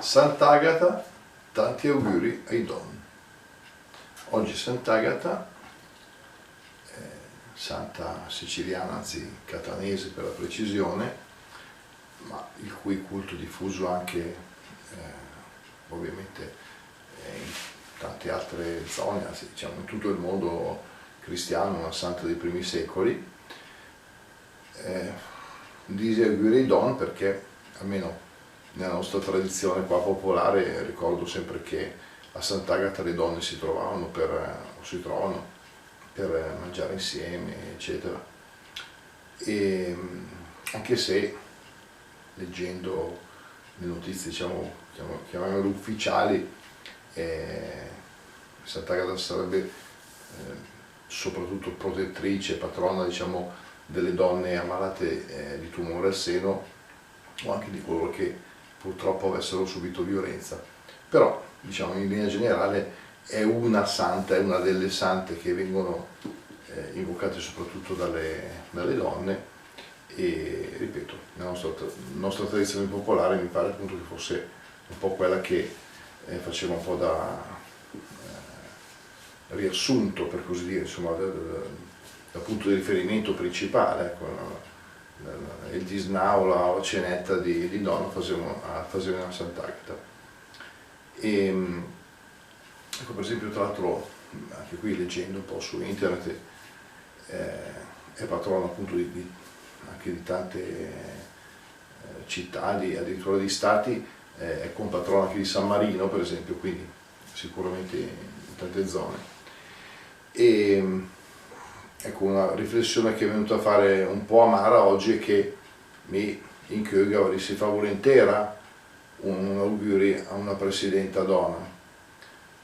Sant'Agata, tanti auguri ai Don. Oggi Sant'Agata, santa siciliana, anzi catanese per la precisione, ma il cui culto diffuso anche ovviamente in tante altre zone, anzi diciamo in tutto il mondo cristiano, una santa dei primi secoli. Dice auguri ai Don perché almeno nella nostra tradizione qua popolare ricordo sempre che a Sant'Agata le donne si trovavano si trovano per mangiare insieme, eccetera. E anche se leggendo le notizie, diciamo, chiamiamole ufficiali, Sant'Agata sarebbe soprattutto protettrice, patrona, diciamo, delle donne ammalate di tumore al seno o anche di coloro che purtroppo avessero subito violenza. Però, diciamo, in linea generale è una santa, è una delle sante che vengono invocate soprattutto dalle donne e, ripeto, nella nostra tradizione popolare mi pare appunto che fosse un po' quella che faceva un po' da riassunto, per così dire, insomma, da punto di riferimento principale, ecco, il disnao, la cenetta di donna facevano a Sant'Agata. E ecco, per esempio, tra l'altro, anche qui leggendo un po' su internet, è patrona appunto anche di tante città, addirittura di stati, è compatrona anche di San Marino, per esempio, quindi sicuramente in tante zone. E ecco, una riflessione che è venuta a fare un po' amara oggi è che mi inchioga, si fa volentieri un augurio a una presidenta donna.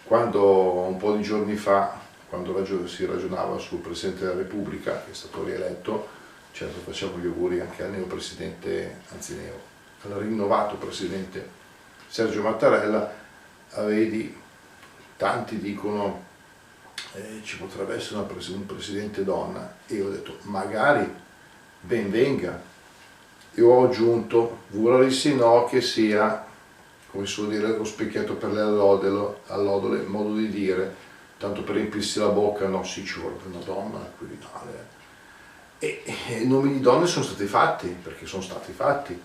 Quando un po' di giorni fa, quando si ragionava sul Presidente della Repubblica, che è stato rieletto, certo facciamo gli auguri anche al neopresidente, anzi al rinnovato Presidente Sergio Mattarella, vedi, tanti dicono ci potrebbe essere un presidente donna, e io ho detto magari, ben venga. Io ho aggiunto, vorrei no che sia, come si suol dire, lo specchietto per le allodole, modo di dire, tanto per riempirsi la bocca, no, sì, ci vorrebbe una donna al Quirinale. E i nomi di donne sono stati fatti, perché sono stati fatti.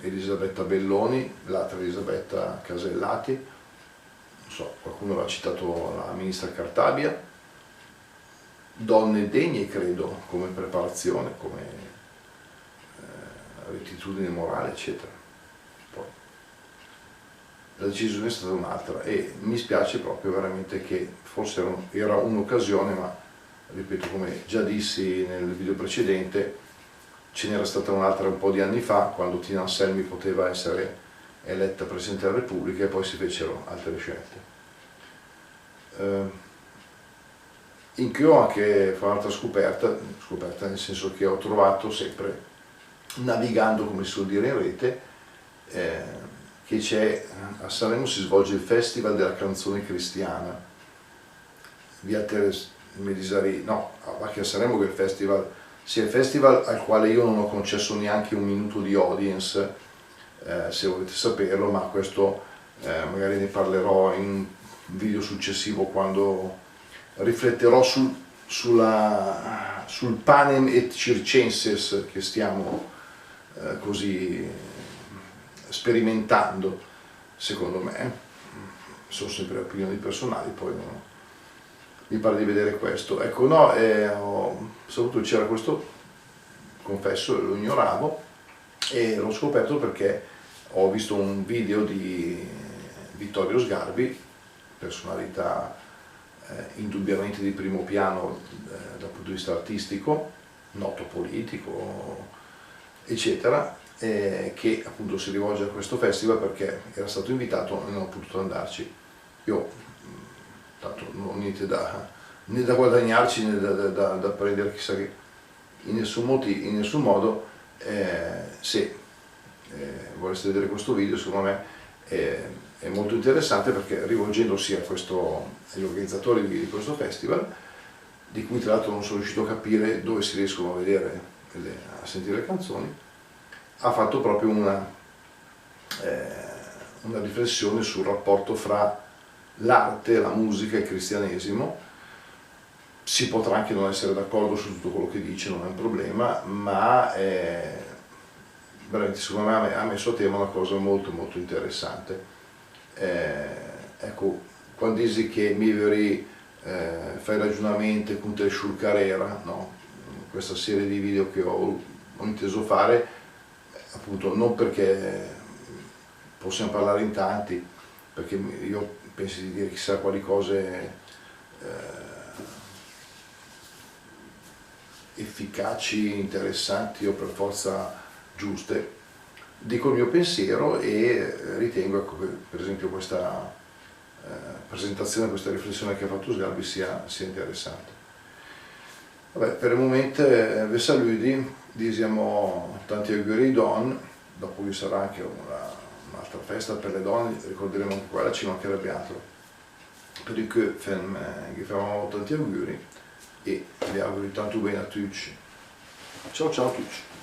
Elisabetta Belloni, l'altra Elisabetta Casellati, non so, qualcuno aveva citato la ministra Cartabia, donne degne credo come preparazione, come rettitudine morale, eccetera. Poi la decisione è stata un'altra e mi spiace proprio veramente che forse era un'occasione, ma ripeto, come già dissi nel video precedente, ce n'era stata un'altra un po' di anni fa, quando Tina Anselmi poteva essere eletta Presidente della Repubblica, e poi si fecero altre scelte. In cui ho anche fatto un'altra scoperta nel senso che ho trovato sempre, navigando come si suol dire in rete, che a Sanremo si svolge il Festival della canzone cristiana, via Teres Medisari, no, anche a Sanremo che è il festival, sia il festival al quale io non ho concesso neanche un minuto di audience, se volete saperlo, ma questo magari ne parlerò in un video successivo quando rifletterò sul panem et circenses che stiamo così sperimentando. Secondo me, sono sempre opinioni personali, poi no, mi pare di vedere questo. Ecco, no, ho saputo che c'era questo, confesso, lo ignoravo, e l'ho scoperto perché ho visto un video di Vittorio Sgarbi, personalità indubbiamente di primo piano dal punto di vista artistico, noto politico, eccetera, che appunto si rivolge a questo festival perché era stato invitato e non ho potuto andarci. Io tanto non ho niente né da guadagnarci né da prendere chissà che, in nessun modo. Se vorreste vedere questo video, secondo me è molto interessante, perché rivolgendosi agli organizzatori di questo festival, di cui tra l'altro non sono riuscito a capire dove si riescono a vedere, a sentire le canzoni, ha fatto proprio una riflessione sul rapporto fra l'arte, la musica e il cristianesimo. Si potrà anche non essere d'accordo su tutto quello che dice, non è un problema, ma veramente secondo me ha messo a tema una cosa molto molto interessante. Ecco, quando dici che migliori fai ragionamenti con te sul carriera, no? Questa serie di video che ho inteso fare, appunto non perché possiamo parlare in tanti, perché io penso di dire chissà quali cose efficaci, interessanti o per forza giuste. Dico il mio pensiero e ritengo, ecco, che per esempio questa presentazione, questa riflessione che ha fatto Sgarbi sia interessante. Vabbè, per il momento vi saluti, diciamo tanti auguri ai don, dopo vi sarà anche un'altra festa per le donne, ricorderemo anche quella, ci mancherebbe altro. Per il che vi facciamo tanti auguri e vi auguro tanto bene a tutti. Ciao ciao a tutti.